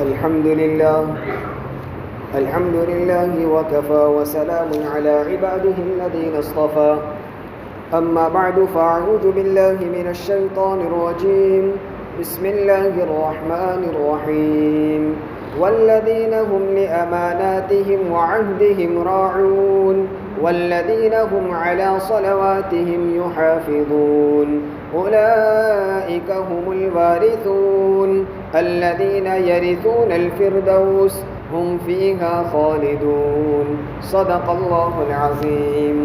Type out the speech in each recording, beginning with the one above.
الحمد لله وكفى وسلام على عباده الذين اصطفى أما بعد فأعوذ بالله من الشيطان الرجيم بسم الله الرحمن الرحيم والذين هم لأماناتهم وعهدهم راعون والذين هم على صلواتهم يحافظون أولئك هم الوارثون الذين يرثون الفردوس هم فيها خالدون صدق اللہ العظیم۔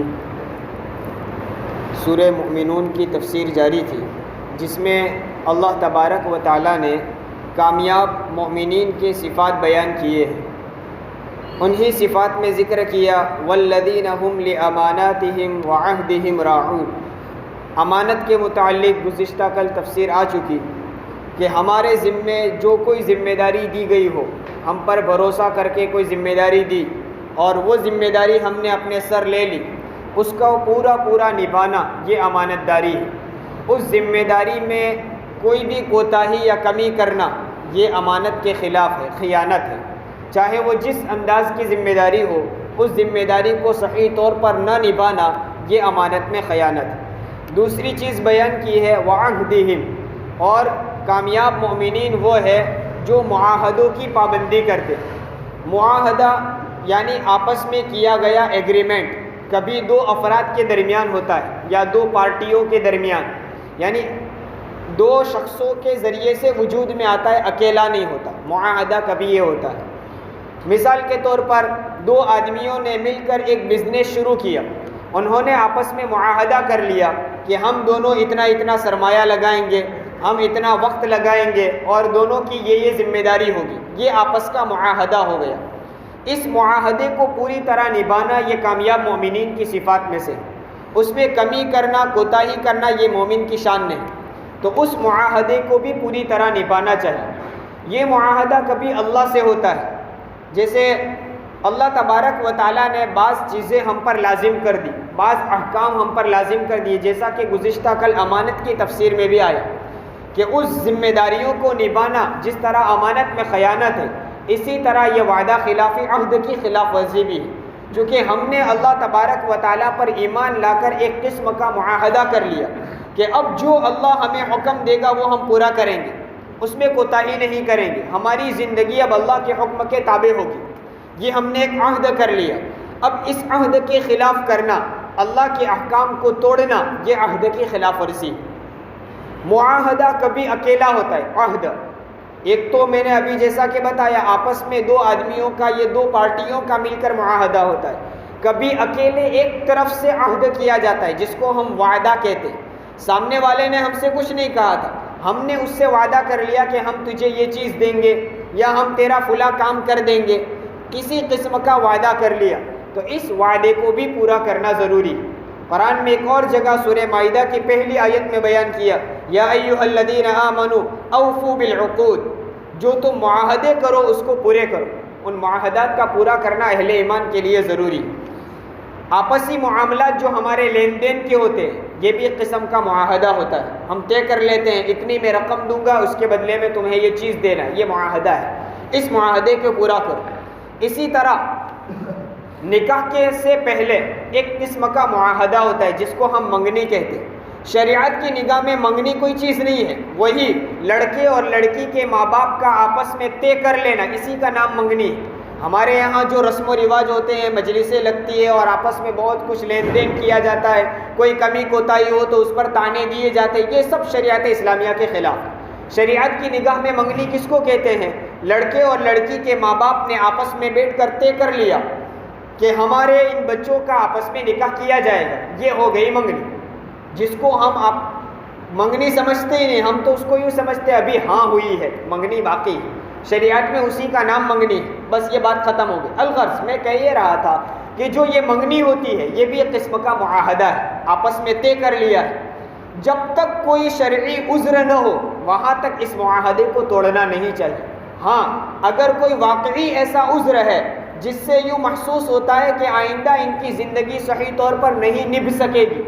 سورہ مؤمنون کی تفسیر جاری تھی، جس میں اللہ تبارک و تعالیٰ نے کامیاب مومنین کے صفات بیان کیے ہیں۔ انہی صفات میں ذکر کیا والذین هم لأماناتهم وعہدهم راعون۔ امانت کے متعلق گزشتہ کل تفسیر آ چکی کہ ہمارے ذمے جو کوئی ذمہ داری دی گئی ہو، ہم پر بھروسہ کر کے کوئی ذمہ داری دی اور وہ ذمہ داری ہم نے اپنے سر لے لی، اس کا پورا نبھانا یہ امانت داری ہے۔ اس ذمہ داری میں کوئی بھی کوتاہی یا کمی کرنا یہ امانت کے خلاف ہے، خیانت ہے۔ چاہے وہ جس انداز کی ذمہ داری ہو، اس ذمہ داری کو صحیح طور پر نہ نبھانا یہ امانت میں خیانت ہے۔ دوسری چیز بیان کی ہے وعہدہم، اور کامیاب مومنین وہ ہے جو معاہدوں کی پابندی کرتے۔ معاہدہ یعنی آپس میں کیا گیا ایگریمنٹ، کبھی دو افراد کے درمیان ہوتا ہے یا دو پارٹیوں کے درمیان، یعنی دو شخصوں کے ذریعے سے وجود میں آتا ہے، اکیلا نہیں ہوتا۔ معاہدہ کبھی یہ ہوتا ہے، مثال کے طور پر دو آدمیوں نے مل کر ایک بزنس شروع کیا، انہوں نے آپس میں معاہدہ کر لیا کہ ہم دونوں اتنا سرمایہ لگائیں گے، ہم اتنا وقت لگائیں گے اور دونوں کی یہ ذمہ داری ہوگی، یہ آپس کا معاہدہ ہو گیا۔ اس معاہدے کو پوری طرح نبھانا یہ کامیاب مومنین کی صفات میں سے، اس میں کمی کرنا، کوتاہی کرنا یہ مومن کی شان نہیں، تو اس معاہدے کو بھی پوری طرح نبھانا چاہیے۔ یہ معاہدہ کبھی اللہ سے ہوتا ہے، جیسے اللہ تبارک و تعالیٰ نے بعض چیزیں ہم پر لازم کر دی، بعض احکام ہم پر لازم کر دیے، جیسا کہ گزشتہ کل امانت کی تفسیر میں بھی آیا کہ اس ذمہ داریوں کو نبھانا جس طرح امانت میں خیانت ہے، اسی طرح یہ وعدہ خلافی عہد کی خلاف ورزی بھی ہے۔ چونکہ ہم نے اللہ تبارک و تعالیٰ پر ایمان لا کر ایک قسم کا معاہدہ کر لیا کہ اب جو اللہ ہمیں حکم دے گا وہ ہم پورا کریں گے، اس میں کوتاہی نہیں کریں گے، ہماری زندگی اب اللہ کے حکم کے تابع ہوگی، یہ ہم نے ایک عہد کر لیا۔ اب اس عہد کے خلاف کرنا، اللہ کے احکام کو توڑنا، یہ عہد کی خلاف ورزی ہے۔ معاہدہ کبھی اکیلا ہوتا ہے، عہد ایک تو میں نے ابھی جیسا کہ بتایا آپس میں دو آدمیوں کا، یہ دو پارٹیوں کا مل کر معاہدہ ہوتا ہے۔ کبھی اکیلے ایک طرف سے عہد کیا جاتا ہے جس کو ہم وعدہ کہتے ہیں، سامنے والے نے ہم سے کچھ نہیں کہا تھا، ہم نے اس سے وعدہ کر لیا کہ ہم تجھے یہ چیز دیں گے یا ہم تیرا فلاں کام کر دیں گے، کسی قسم کا وعدہ کر لیا، تو اس وعدے کو بھی پورا کرنا ضروری ہے۔ قرآن میں ایک اور جگہ سورہ مائدہ کی پہلی آیت میں بیان کیا یا ایھا الذین آمنوا اوفوا بالعقود، جو تم معاہدے کرو اس کو پورے کرو۔ ان معاہدات کا پورا کرنا اہل ایمان کے لیے ضروری ہے۔ آپسی معاملات جو ہمارے لین دین کے ہوتے ہیں یہ بھی ایک قسم کا معاہدہ ہوتا ہے، ہم طے کر لیتے ہیں اتنی میں رقم دوں گا، اس کے بدلے میں تمہیں یہ چیز دینا ہے، یہ معاہدہ ہے، اس معاہدے کو پورا کرو۔ اسی طرح نکاح کے سے پہلے ایک قسم کا معاہدہ ہوتا ہے جس کو ہم منگنی کہتے ہیں۔ شریعت کی نگاہ میں منگنی کوئی چیز نہیں ہے، وہی لڑکے اور لڑکی کے ماں باپ کا آپس میں طے کر لینا، اسی کا نام منگنی ہے۔ ہمارے یہاں جو رسم و رواج ہوتے ہیں، مجلسیں لگتی ہے اور آپس میں بہت کچھ لین دین کیا جاتا ہے، کوئی کمی کوتاہی ہو تو اس پر طعنے دیے جاتے ہیں، یہ سب شریعت اسلامیہ کے خلاف ہے۔ شریعت کی نگاہ میں منگنی کس کو کہتے ہیں؟ لڑکے اور لڑکی کے ماں باپ نے آپس میں بیٹھ کر طے کر لیا کہ ہمارے ان بچوں کا آپس میں نکاح کیا جائے گا، یہ ہو گئی منگنی، جس کو ہم منگنی سمجھتے ہی نہیں، ہم تو اس کو یوں سمجھتے ہیں ابھی ہاں ہوئی ہے، منگنی باقی ہے، شریعت میں اسی کا نام منگنی ہے، بس یہ بات ختم ہو گئی۔ الغرض میں کہہ یہ رہا تھا کہ جو یہ منگنی ہوتی ہے یہ بھی ایک قسم کا معاہدہ ہے، آپس میں طے کر لیا ہے۔ جب تک کوئی شرعی عذر نہ ہو وہاں تک اس معاہدے کو توڑنا نہیں چاہیے۔ ہاں اگر کوئی واقعی ایسا عذر ہے جس سے یوں محسوس ہوتا ہے کہ آئندہ ان کی زندگی صحیح طور پر نہیں نبھ سکے گی،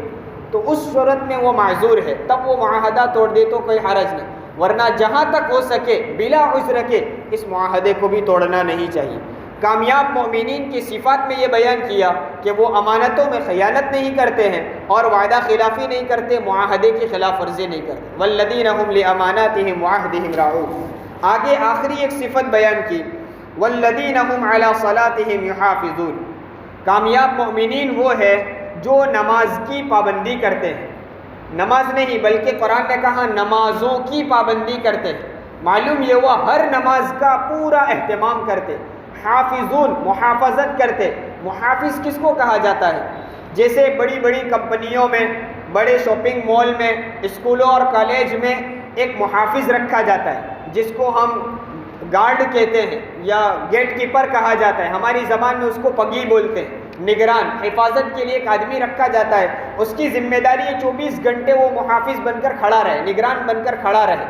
تو اس صورت میں وہ معذور ہے، تب وہ معاہدہ توڑ دے تو کوئی حرج نہیں۔ ورنہ جہاں تک ہو سکے بلا عذر کے اس معاہدے کو بھی توڑنا نہیں چاہیے۔ کامیاب مومنین کی صفات میں یہ بیان کیا کہ وہ امانتوں میں خیانت نہیں کرتے ہیں اور وعدہ خلافی نہیں کرتے، معاہدے کی خلاف ورزی نہیں کرتے۔ والذین هم لاماناتهم وعهدهم راعون۔ آگے آخری ایک صفت بیان کی، والذین هم علی صلاتهم یحافظون۔ کامیاب مومنین وہ ہے جو نماز کی پابندی کرتے ہیں، نماز نہیں بلکہ قرآن نے کہا نمازوں کی پابندی کرتے ہیں، معلوم یہ ہوا ہر نماز کا پورا اہتمام کرتے، حافظون محافظت کرتے۔ محافظ کس کو کہا جاتا ہے؟ جیسے بڑی بڑی کمپنیوں میں، بڑے شاپنگ مال میں، اسکولوں اور کالج میں ایک محافظ رکھا جاتا ہے جس کو ہم گارڈ کہتے ہیں یا گیٹ کیپر کہا جاتا ہے، ہماری زبان میں اس کو پگی بولتے ہیں۔ نگران، حفاظت کے لیے ایک آدمی رکھا جاتا ہے، اس کی ذمہ داری ہے 24 گھنٹے وہ محافظ بن کر کھڑا رہے، نگران بن کر کھڑا رہے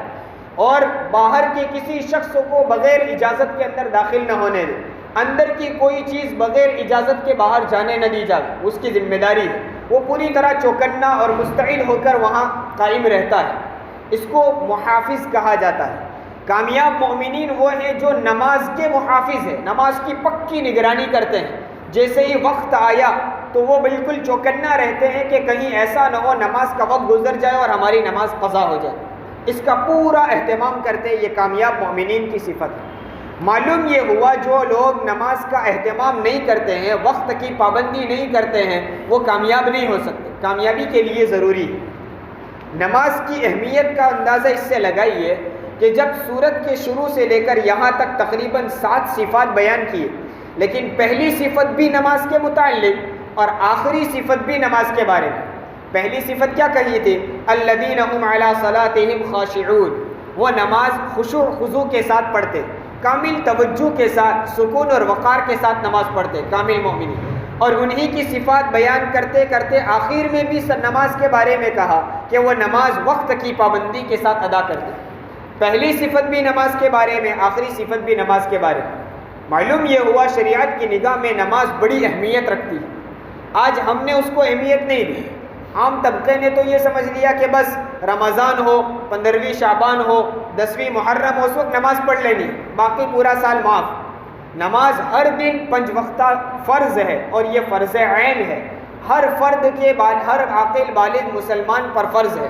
اور باہر کے کسی شخص کو بغیر اجازت کے اندر داخل نہ ہونے دے، اندر کی کوئی چیز بغیر اجازت کے باہر جانے نہ دی جائے، اس کی ذمہ داری ہے۔ وہ پوری طرح چوکنا اور مستعد ہو کر وہاں قائم رہتا ہے، اس کو محافظ کہا جاتا ہے۔ کامیاب مومنین وہ ہیں جو نماز کے محافظ ہیں، نماز کی پکی نگرانی کرتے ہیں، جیسے ہی وقت آیا تو وہ بالکل چوکنا رہتے ہیں کہ کہیں ایسا نہ ہو نماز کا وقت گزر جائے اور ہماری نماز قضا ہو جائے، اس کا پورا اہتمام کرتے ہیں۔ یہ کامیاب مومنین کی صفت ہے۔ معلوم یہ ہوا جو لوگ نماز کا اہتمام نہیں کرتے ہیں، وقت کی پابندی نہیں کرتے ہیں، وہ کامیاب نہیں ہو سکتے۔ کامیابی کے لیے ضروری ہے نماز کی اہمیت کا اندازہ اس سے لگائیے کہ جب سورت کے شروع سے لے کر یہاں تک تقریباً 7 صفات بیان کیے، لیکن پہلی صفت بھی نماز کے متعلق اور آخری صفت بھی نماز کے بارے میں۔ پہلی صفت کیا کہی تھی؟ الذین هم علی صلاتهم خاشعون، وہ نماز خشوع خضوع کے ساتھ پڑھتے، کامل توجہ کے ساتھ، سکون اور وقار کے ساتھ نماز پڑھتے، کامل مومنین۔ اور انہی کی صفات بیان کرتے کرتے آخر میں بھی نماز کے بارے میں کہا کہ وہ نماز وقت کی پابندی کے ساتھ ادا کرتے۔ پہلی صفت بھی نماز کے بارے میں، آخری صفت بھی نماز کے بارے میں۔ معلوم یہ ہوا شریعت کی نگاہ میں نماز بڑی اہمیت رکھتی ہے۔ آج ہم نے اس کو اہمیت نہیں دی، عام طبقے نے تو یہ سمجھ لیا کہ بس رمضان ہو، 15ویں شعبان ہو، 10ویں محرم ہو، اس وقت نماز پڑھ لینی، باقی پورا سال معاف۔ نماز ہر دن 5 وقتہ فرض ہے اور یہ فرض عین ہے، ہر فرد کے ہر عاقل بالغ مسلمان پر فرض ہے۔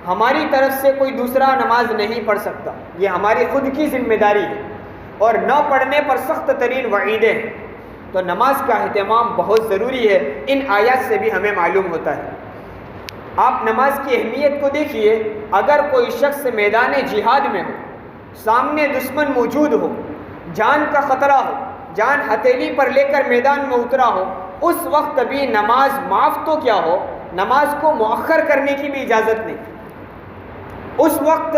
ہماری طرف سے کوئی دوسرا نماز نہیں پڑھ سکتا، یہ ہماری خود کی ذمہ داری ہے اور نہ پڑھنے پر سخت ترین وعیدیں ہیں۔ تو نماز کا اہتمام بہت ضروری ہے، ان آیات سے بھی ہمیں معلوم ہوتا ہے۔ آپ نماز کی اہمیت کو دیکھیے، اگر کوئی شخص میدان جہاد میں ہو، سامنے دشمن موجود ہو، جان کا خطرہ ہو، جان ہتھیلی پر لے کر میدان میں اترا ہو، اس وقت بھی نماز معاف تو کیا ہو، نماز کو مؤخر کرنے کی بھی اجازت نہیں۔ اس وقت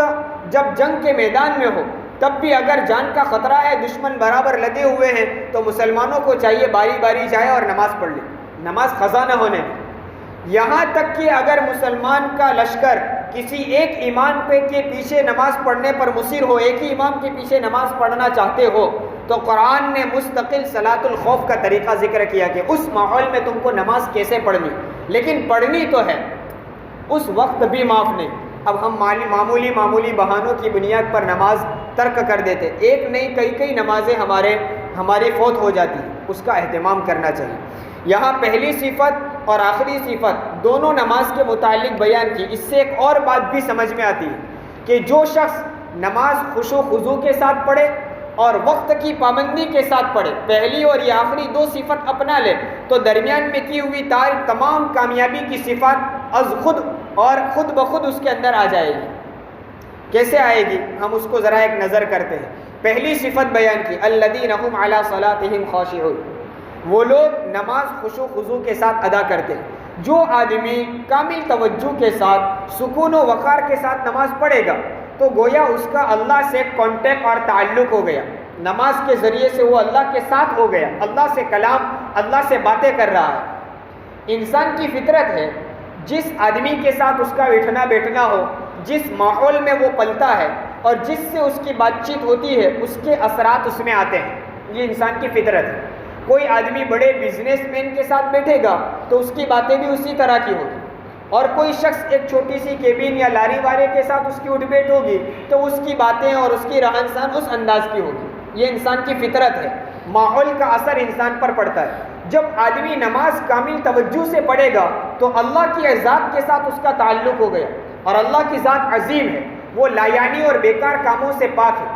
جب جنگ کے میدان میں ہو تب بھی اگر جان کا خطرہ ہے، دشمن برابر لگے ہوئے ہیں، تو مسلمانوں کو چاہیے باری باری جائے اور نماز پڑھ لے، نماز قضا نہ ہونے دے۔ یہاں تک کہ اگر مسلمان کا لشکر کسی ایک امام کے پیچھے نماز پڑھنے پر مصر ہو، ایک ہی امام کے پیچھے نماز پڑھنا چاہتے ہو، تو قرآن نے مستقل صلاۃ الخوف کا طریقہ ذکر کیا کہ اس ماحول میں تم کو نماز کیسے پڑھنی، لیکن پڑھنی تو ہے، اس وقت بھی معاف نہیں۔ اب ہم معمولی بہانوں کی بنیاد پر نماز ترک کر دیتے، ایک نہیں کئی نمازیں ہماری فوت ہو جاتی، اس کا اہتمام کرنا چاہیے۔ یہاں پہلی صفت اور آخری صفت دونوں نماز کے متعلق بیان کی۔ اس سے ایک اور بات بھی سمجھ میں آتی ہے کہ جو شخص نماز خشوع و خضوع کے ساتھ پڑھے اور وقت کی پابندی کے ساتھ پڑھے، پہلی اور یہ آخری 2 صفت اپنا لے، تو درمیان میں کی ہوئی تمام کامیابی کی صفات از خود اور خود بخود اس کے اندر آ جائے گی۔ کیسے آئے گی؟ ہم اس کو ذرا ایک نظر کرتے ہیں۔ پہلی صفت بیان کی، الذین هم علی صلاتهم خاشعون، وہ لوگ نماز خشوع خضوع کے ساتھ ادا کرتے ہیں۔ جو آدمی کامل توجہ کے ساتھ، سکون و وقار کے ساتھ نماز پڑھے گا تو گویا اس کا اللہ سے کانٹیکٹ اور تعلق ہو گیا، نماز کے ذریعے سے وہ اللہ کے ساتھ ہو گیا، اللہ سے کلام، اللہ سے باتیں کر رہا ہے۔ انسان کی فطرت ہے، جس آدمی کے ساتھ اس کا اٹھنا بیٹھنا ہو، جس ماحول میں وہ پلتا ہے اور جس سے اس کی بات چیت ہوتی ہے، اس کے اثرات اس میں آتے ہیں، یہ انسان کی فطرت ہے۔ کوئی آدمی بڑے بزنس مین کے ساتھ بیٹھے گا تو اس کی باتیں بھی اسی طرح کی ہوگی، اور کوئی شخص ایک چھوٹی سی کیبن یا لاری والے کے ساتھ اس کی اٹھ بیٹھ ہوگی تو اس کی باتیں اور اس کی رہن سہن اس انداز کی ہوگی۔ یہ انسان کی فطرت ہے، ماحول کا اثر انسان پر پڑتا ہے۔ جب آدمی نماز کامل توجہ سے پڑھے گا تو اللہ کی ذات کے ساتھ اس کا تعلق ہو گیا، اور اللہ کی ذات عظیم ہے، وہ لایانی اور بیکار کاموں سے پاک ہے۔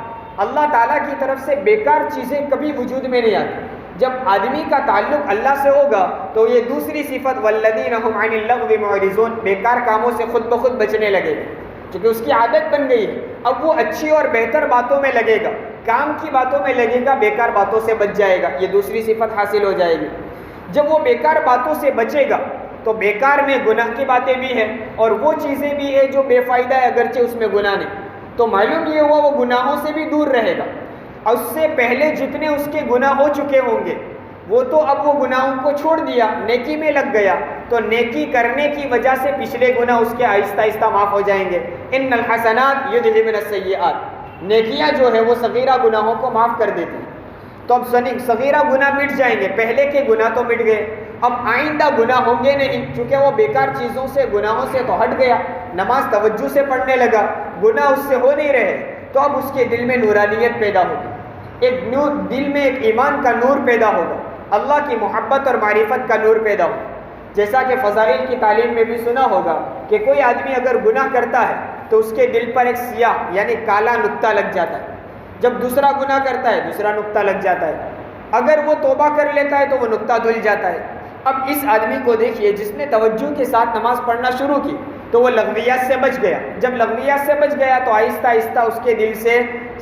اللہ تعالیٰ کی طرف سے بیکار چیزیں کبھی وجود میں نہیں آتی۔ جب آدمی کا تعلق اللہ سے ہوگا تو یہ دوسری صفت والذین هم عن اللغو معرضون، بیکار کاموں سے خود بخود بچنے لگے گا، کیونکہ اس کی عادت بن گئی ہے۔ اب وہ اچھی اور بہتر باتوں میں لگے گا، کام کی باتوں میں لگے گا، بیکار باتوں سے بچ جائے گا، یہ دوسری صفت حاصل ہو جائے گی۔ جب وہ بیکار باتوں سے بچے گا تو بیکار میں گناہ کی باتیں بھی ہیں اور وہ چیزیں بھی ہیں جو بے فائدہ ہے اگرچہ اس میں گناہ نہیں، تو معلوم یہ ہوا وہ گناہوں سے بھی دور رہے گا۔ اور اس سے پہلے جتنے اس کے گناہ ہو چکے ہوں گے وہ تو اب وہ گناہوں کو چھوڑ دیا، نیکی میں لگ گیا، تو نیکی کرنے کی وجہ سے پچھلے گناہ اس کے آہستہ آہستہ معاف ہو جائیں گے۔ ان الحسنات یذھبن السیئات، نیکیاں جو ہے وہ صغیرہ گناہوں کو معاف کر دیتی ہیں۔ تو اب صغیرہ گناہ مٹ جائیں گے، پہلے کے گناہ تو مٹ گئے، اب آئندہ گناہ ہوں گے نہیں، چونکہ وہ بیکار چیزوں سے گناہوں سے تو ہٹ گیا، نماز توجہ سے پڑھنے لگا، گناہ اس سے ہو نہیں رہے، تو اب اس کے دل میں نورانیت پیدا ہوگی، دل میں ایک ایمان کا نور پیدا ہوگا، اللہ کی محبت اور معرفت کا نور پیدا ہوگا۔ جیسا کہ فضائل کی تعلیم میں بھی سنا ہوگا کہ کوئی آدمی اگر گناہ کرتا ہے تو اس کے دل پر ایک سیاہ یعنی کالا نقطہ لگ جاتا ہے، جب دوسرا گناہ کرتا ہے دوسرا نقطہ لگ جاتا ہے، اگر وہ توبہ کر لیتا ہے تو وہ نقطہ دھل جاتا ہے۔ اب اس آدمی کو دیکھیے جس نے توجہ کے ساتھ نماز پڑھنا شروع کی تو وہ لغویات سے بچ گیا، جب لغویات سے بچ گیا تو آہستہ آہستہ اس کے دل سے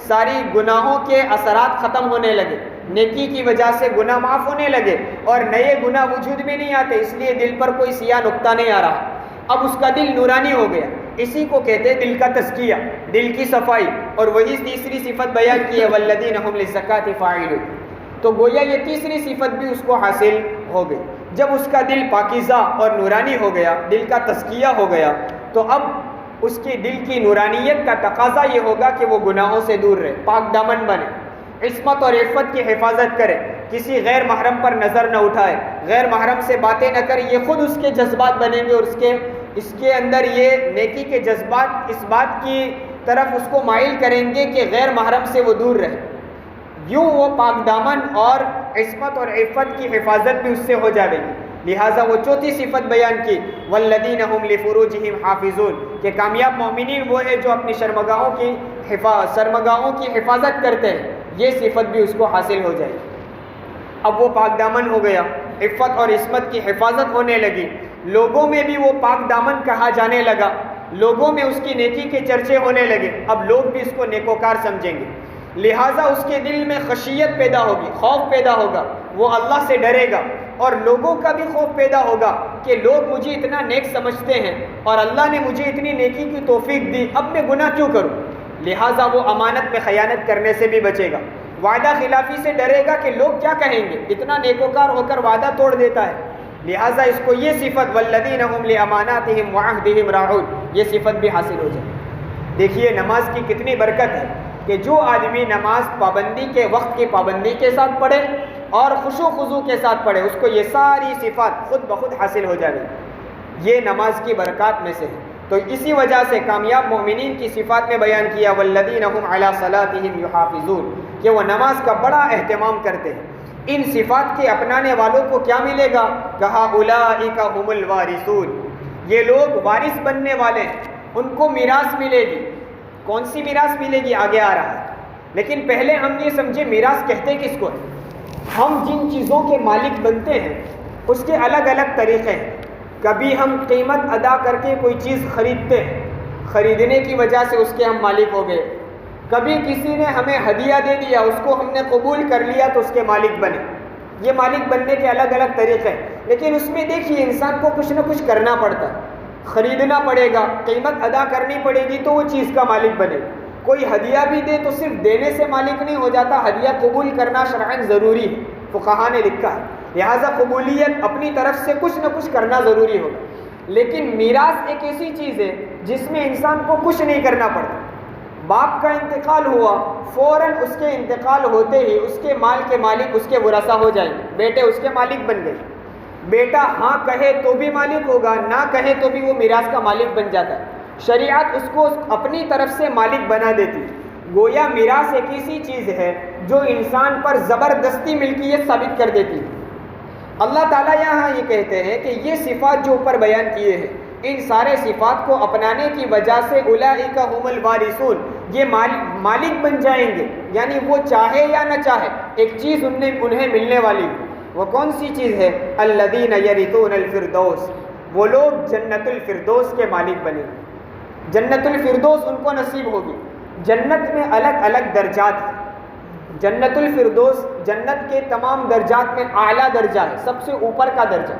ساری گناہوں کے اثرات ختم ہونے لگے، نیکی کی وجہ سے گناہ معاف ہونے لگے اور نئے گناہ وجود میں نہیں آتے، اس لیے دل پر کوئی سیاہ نقطہ نہیں آ رہا، اب اس کا دل نورانی ہو گیا۔ اسی کو کہتے ہیں دل کا تزکیہ، دل کی صفائی، اور وہی تیسری صفت بیان کی ہے والذین هم للزکاۃ فاعلون، تو گویا یہ تیسری صفت بھی اس کو حاصل ہو گئی۔ جب اس کا دل پاکیزہ اور نورانی ہو گیا، دل کا تزکیہ ہو گیا، تو اب اس کی دل کی نورانیت کا تقاضا یہ ہوگا کہ وہ گناہوں سے دور رہے، پاک دامن بنے، عصمت اور عفت کی حفاظت کرے، کسی غیر محرم پر نظر نہ اٹھائے، غیر محرم سے باتیں نہ کرے، یہ خود اس کے جذبات بنیں گے اور اس کے اندر یہ نیکی کے جذبات اس بات کی طرف اس کو مائل کریں گے کہ غیر محرم سے وہ دور رہے، یوں وہ پاک دامن اور عصمت اور عفت کی حفاظت بھی اس سے ہو جائے گی۔ لہٰذا وہ چوتھی صفت بیان کی والذین هم لفروجہم حافظون، کہ کامیاب مومنین وہ ہے جو اپنی شرمگاہوں کی حفاظت کرتے ہیں، یہ صفت بھی اس کو حاصل ہو جائے گی۔ اب وہ پاک دامن ہو گیا، عفت اور عصمت کی حفاظت ہونے لگی، لوگوں میں بھی وہ پاک دامن کہا جانے لگا، لوگوں میں اس کی نیکی کے چرچے ہونے لگے، اب لوگ بھی اس کو نیکوکار سمجھیں گے، لہٰذا اس کے دل میں خشیت پیدا ہوگی، خوف پیدا ہوگا، وہ اللہ سے ڈرے گا، اور لوگوں کا بھی خوف پیدا ہوگا کہ لوگ مجھے اتنا نیک سمجھتے ہیں اور اللہ نے مجھے اتنی نیکی کی توفیق دی، اب میں گناہ کیوں کروں، لہٰذا وہ امانت میں خیانت کرنے سے بھی بچے گا، وعدہ خلافی سے ڈرے گا کہ لوگ کیا کہیں گے، اتنا نیکوکار ہو کر وعدہ توڑ دیتا ہے، لہٰذا اس کو یہ صفت والذین هم لاماناتهم وعهدهم راعون، یہ صفت بھی حاصل ہو جائے۔ دیکھیے نماز کی کتنی برکت ہے کہ جو آدمی نماز پابندی کے وقت کی پابندی کے ساتھ پڑھے اور خشوع خضوع کے ساتھ پڑھے، اس کو یہ ساری صفات خود بخود حاصل ہو جائے، یہ نماز کی برکات میں سے ہے۔ تو اسی وجہ سے کامیاب مومنین کی صفات میں بیان کیا والذین هم علی صلاتهم یحافظون، کہ وہ نماز کا بڑا اہتمام کرتے ہیں۔ ان صفات کے اپنانے والوں کو کیا ملے گا؟ کہا اولئک هم الوارثون، یہ لوگ وارث بننے والے ہیں، ان کو میراث ملے گی۔ کون سی میراث ملے گی آگے آ رہا ہے، لیکن پہلے ہم یہ سمجھے میراث کہتے کس کو ہے۔ ہم جن چیزوں کے مالک بنتے ہیں اس کے الگ الگ طریقے ہیں، کبھی ہم قیمت ادا کر کے کوئی چیز خریدتے ہیں، خریدنے کی وجہ سے اس کے ہم مالک ہو گئے، کبھی کسی نے ہمیں ہدیہ دے دیا، اس کو ہم نے قبول کر لیا تو اس کے مالک بنے، یہ مالک بننے کے الگ الگ طریقے ہیں۔ لیکن اس میں دیکھیے انسان کو کچھ نہ کچھ کرنا پڑتا ہے، خریدنا پڑے گا، قیمت ادا کرنی پڑے گی تو وہ چیز کا مالک بنے گا۔ کوئی ہدیہ بھی دے تو صرف دینے سے مالک نہیں ہو جاتا، ہدیہ قبول کرنا شرعاً ضروری ہے، فقہا نے لکھا ہے، لہٰذا قبولیت اپنی طرف سے کچھ نہ کچھ کرنا ضروری ہوگا۔ لیکن میراث ایک ایسی چیز ہے جس میں انسان کو کچھ نہیں کرنا پڑتا، باپ کا انتقال ہوا، فوراً اس کے انتقال ہوتے ہی اس کے مال کے مالک اس کے ورثہ ہو جائیں گے، بیٹے اس کے مالک بن گئے، بیٹا ہاں کہے تو بھی مالک ہوگا، نہ کہے تو بھی وہ میراث کا مالک بن جاتا ہے۔ شریعت اس کو اپنی طرف سے مالک بنا دیتی۔ گویا میراث ایک ایسی چیز ہے جو انسان پر زبردستی ملکیت ثابت کر دیتی ہے۔ اللہ تعالیٰ یہاں یہ کہتے ہیں کہ یہ صفات جو اوپر بیان کیے ہیں، ان سارے صفات کو اپنانے کی وجہ سے اولئک هم الوارثون، یہ مالک بن جائیں گے، یعنی وہ چاہے یا نہ چاہے ایک چیز انہیں ملنے والی ہے۔ وہ کون سی چیز ہے؟ الذین یرثون الفردوس، وہ لوگ جنت الفردوس کے مالک بنے، جنت الفردوس ان کو نصیب ہوگی۔ جنت میں الگ الگ درجات ہیں۔ جنت الفردوس جنت کے تمام درجات میں اعلیٰ درجہ ہے، سب سے اوپر کا درجہ۔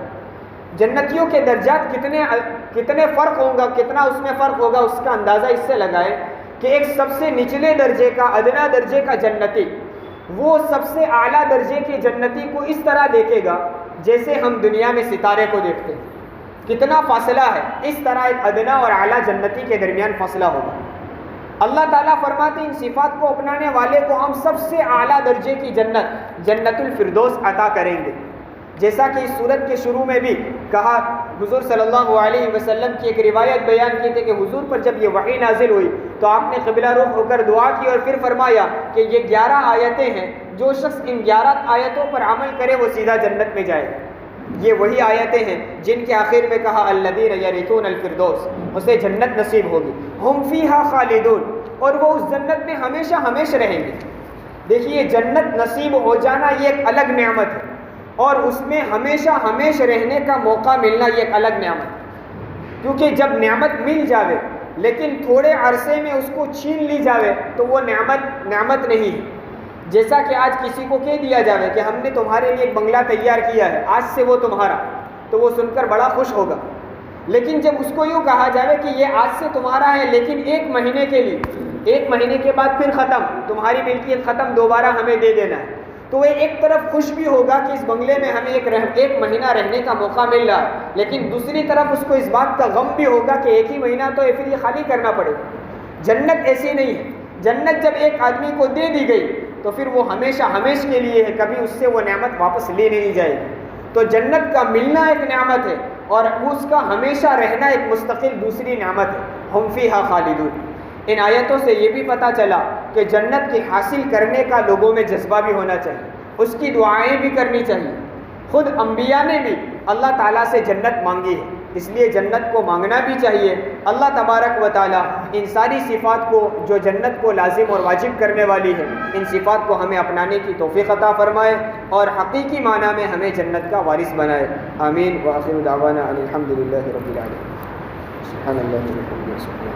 جنتیوں کے درجات کتنے فرق ہوگا، کتنا اس میں فرق ہوگا، اس کا اندازہ اس سے لگائیں کہ ایک سب سے نچلے درجے کا، ادنا درجے کا جنتی، وہ سب سے اعلیٰ درجے کے جنتی کو اس طرح دیکھے گا جیسے ہم دنیا میں ستارے کو دیکھتے ہیں۔ کتنا فاصلہ ہے، اس طرح ایک ادنا اور اعلیٰ جنتی کے درمیان فاصلہ ہوگا۔ اللہ تعالیٰ فرماتے ہیں ان صفات کو اپنانے والے کو ہم سب سے اعلیٰ درجے کی جنت الفردوس عطا کریں گے۔ جیسا کہ اس سورت کے شروع میں بھی کہا، حضور صلی اللہ علیہ وسلم کی ایک روایت بیان کی تھی کہ حضور پر جب یہ وحی نازل ہوئی تو آپ نے قبلہ رخ ہو کر دعا کی اور پھر فرمایا کہ یہ 11 آیتیں ہیں، جو شخص ان 11 آیتوں پر عمل کرے وہ سیدھا جنت میں جائے۔ یہ وہی آیتیں ہیں جن کے آخر میں کہا الذین یرثون الفردوس، اسے جنت نصیب ہوگی، ہم فیہا خالدون، اور وہ اس جنت میں ہمیشہ ہمیشہ رہیں گے۔ دیکھیے جنت نصیب ہو جانا یہ ایک الگ نعمت ہے، اور اس میں ہمیشہ ہمیشہ رہنے کا موقع ملنا یہ ایک الگ نعمت ہے۔ کیونکہ جب نعمت مل جاوے لیکن تھوڑے عرصے میں اس کو چھین لی جاوے تو وہ نعمت نہیں ہے۔ جیسا کہ آج کسی کو کہہ دیا جاوے کہ ہم نے تمہارے لیے ایک بنگلہ تیار کیا ہے، آج سے وہ تمہارا، تو وہ سن کر بڑا خوش ہوگا۔ لیکن جب اس کو یوں کہا جاوے کہ یہ آج سے تمہارا ہے لیکن 1 مہینے کے لیے، 1 مہینے کے بعد پھر ختم، تمہاری ملکیت ختم، دوبارہ ہمیں دے دینا ہے، تو وہ ایک طرف خوش بھی ہوگا کہ اس بنگلے میں ہمیں ایک مہینہ رہنے کا موقع مل رہا ہے، لیکن دوسری طرف اس کو اس بات کا غم بھی ہوگا کہ 1 ہی مہینہ تو پھر یہ خالی کرنا پڑے گا۔ جنت ایسی نہیں ہے۔ جنت جب ایک آدمی کو دے دی گئی تو پھر وہ ہمیشہ ہمیشہ کے لیے ہے، کبھی اس سے وہ نعمت واپس لے نہیں جائے گی۔ تو جنت کا ملنا ایک نعمت ہے اور اس کا ہمیشہ رہنا ایک مستقل دوسری نعمت ہے۔ ہم فیہا خالدون۔ ان آیتوں سے یہ بھی پتہ چلا کہ جنت کی حاصل کرنے کا لوگوں میں جذبہ بھی ہونا چاہیے، اس کی دعائیں بھی کرنی چاہیے۔ خود انبیاء نے بھی اللہ تعالیٰ سے جنت مانگی ہے، اس لیے جنت کو مانگنا بھی چاہیے۔ اللہ تبارک و تعالیٰ ان ساری صفات کو جو جنت کو لازم اور واجب کرنے والی ہے، ان صفات کو ہمیں اپنانے کی توفیق عطا فرمائے اور حقیقی معنی میں ہمیں جنت کا وارث بنائے۔ آمین۔ وآخر دعوانا ان الحمدللہ رب العالمین۔ سبحان اللہ و بحمدہ۔